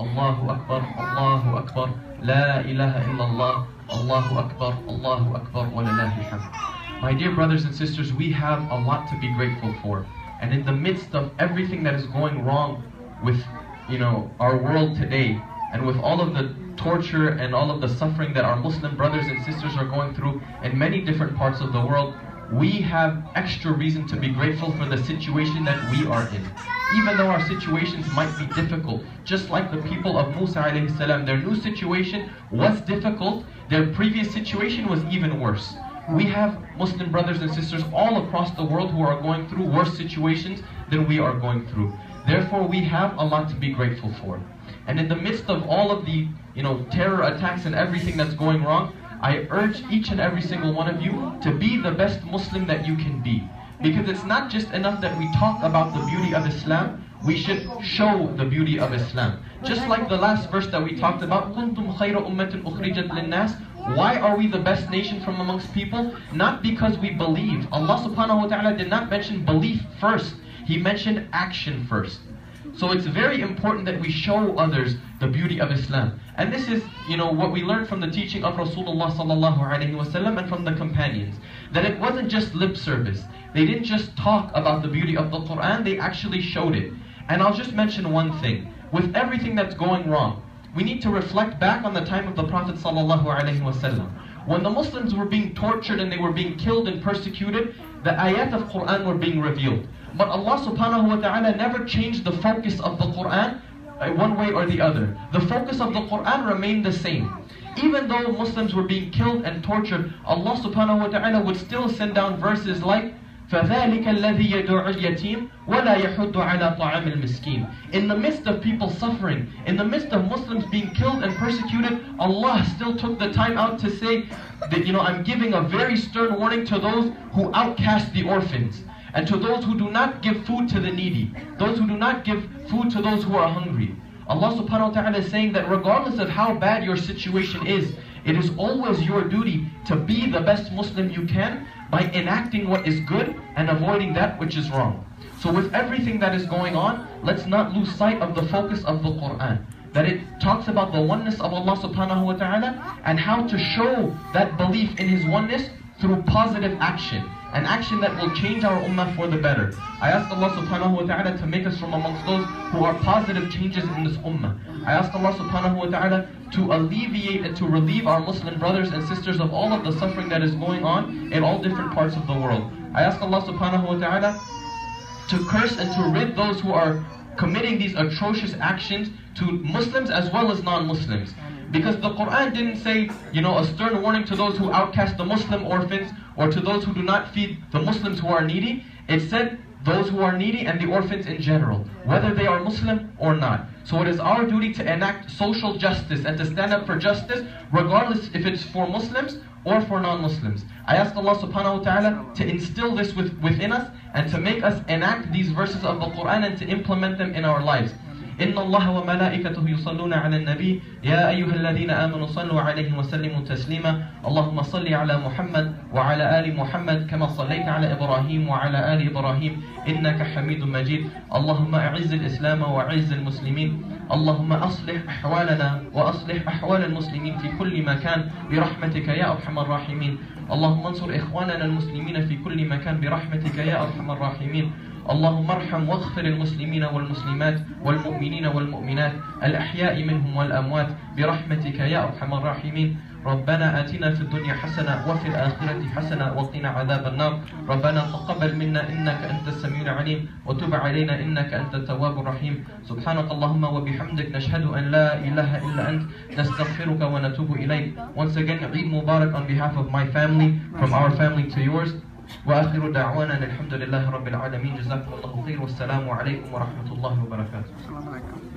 Allahu Akbar, Allahu Akbar, La ilaha illallah, Allahu Akbar, Allahu Akbar, wa lillahi alhamd. My dear brothers and sisters, we have a lot to be grateful for. And in the midst of everything that is going wrong with, our world today, and with all of the torture and all of the suffering that our Muslim brothers and sisters are going through in many different parts of the world, we have extra reason to be grateful for the situation that we are in. Even though our situations might be difficult, just like the people of Musa alayhi salam, their new situation was difficult, their previous situation was even worse. We have Muslim brothers and sisters all across the world who are going through worse situations than we are going through. Therefore, we have a lot to be grateful for. And in the midst of all of the, terror attacks and everything that's going wrong, I urge each and every single one of you to be the best Muslim that you can be. Because it's not just enough that we talk about the beauty of Islam, we should show the beauty of Islam. Just like the last verse that we talked about, كُنْتُمْ خَيْرَ أُمَّةٍ أُخْرِجَتْ لِلنَّاسِ. Why are we the best nation from amongst people? Not because we believe. Allah subhanahu wa ta'ala did not mention belief first. He mentioned action first. So it's very important that we show others the beauty of Islam. And this is, what we learned from the teaching of Rasulullah sallallahu alaihi wasallam and from the companions. That it wasn't just lip service. They didn't just talk about the beauty of the Quran, they actually showed it. And I'll just mention one thing. With everything that's going wrong, we need to reflect back on the time of the Prophet sallallahu alaihi wasallam. When the Muslims were being tortured and they were being killed and persecuted, the ayat of Quran were being revealed. But Allah subhanahu wa ta'ala never changed the focus of the Quran one way or the other. The focus of the Quran remained the same. Even though Muslims were being killed and tortured, Allah subhanahu wa ta'ala would still send down verses like فَذَلِكَ الَّذِي يَدُعُ الْيَتِيمِ وَلَا يَحُدُّ عَلَى طَعَامِ الْمِسْكِينِ. In the midst of people suffering, in the midst of Muslims being killed and persecuted, Allah still took the time out to say that, I'm giving a very stern warning to those who outcast the orphans, and to those who do not give food to the needy, those who do not give food to those who are hungry. Allah subhanahu wa ta'ala is saying that regardless of how bad your situation is, it is always your duty to be the best Muslim you can by enacting what is good and avoiding that which is wrong. So with everything that is going on, let's not lose sight of the focus of the Quran. That it talks about the oneness of Allah subhanahu wa ta'ala and how to show that belief in His oneness through positive action. An action that will change our ummah for the better. I ask Allah subhanahu wa ta'ala to make us from amongst those who are positive changes in this ummah. I ask Allah subhanahu wa ta'ala to alleviate and to relieve our Muslim brothers and sisters of all of the suffering that is going on in all different parts of the world. I ask Allah subhanahu wa ta'ala to curse and to rid those who are committing these atrocious actions to Muslims as well as non-Muslims. Because the Quran didn't say, a stern warning to those who outcast the Muslim orphans or to those who do not feed the Muslims who are needy. It said those who are needy and the orphans in general, whether they are Muslim or not. So it is our duty to enact social justice and to stand up for justice, regardless if it's for Muslims or for non-Muslims. I ask Allah subhanahu wa ta'ala to instill this within us and to make us enact these verses of the Quran and to implement them in our lives. إن الله وملائكته يصلون على النبي يا أيها الذين آمنوا صلوا عليه وسلموا تسليما اللهم صل على محمد وعلى آل محمد كما صليت على إبراهيم وعلى آل إبراهيم إنك حميد مجيد اللهم أعز الإسلام وأعز المسلمين اللهم أصلح أحوالنا وأصلح أحوال المسلمين في كل مكان برحمتك يا أرحم الراحمين اللهم انصر إخواننا المسلمين في كل مكان برحمتك يا أرحم الراحمين اللهم ارحم واغفر المسلمين والمسلمات والمؤمنين والمؤمنات الأحياء منهم والأموات برحمتك يا أرحم الراحمين ربنا آتنا في الدنيا حسنة وفي الآخرة حسنة وقنا عذاب النار ربنا تقبل منا إنك أنت السميع العليم وتب علينا إنك أنت التواب الرحيم سبحانك اللهم وبحمدك نشهد أن لا إله إلا أنت نستغفرك ونتوب إليك. Once again, Eid Mubarak on behalf of my family, from our family to yours. وآخر دعوانا الحمد لله رب العالمين جزاكم الله خير والسلام عليكم ورحمة الله وبركاته.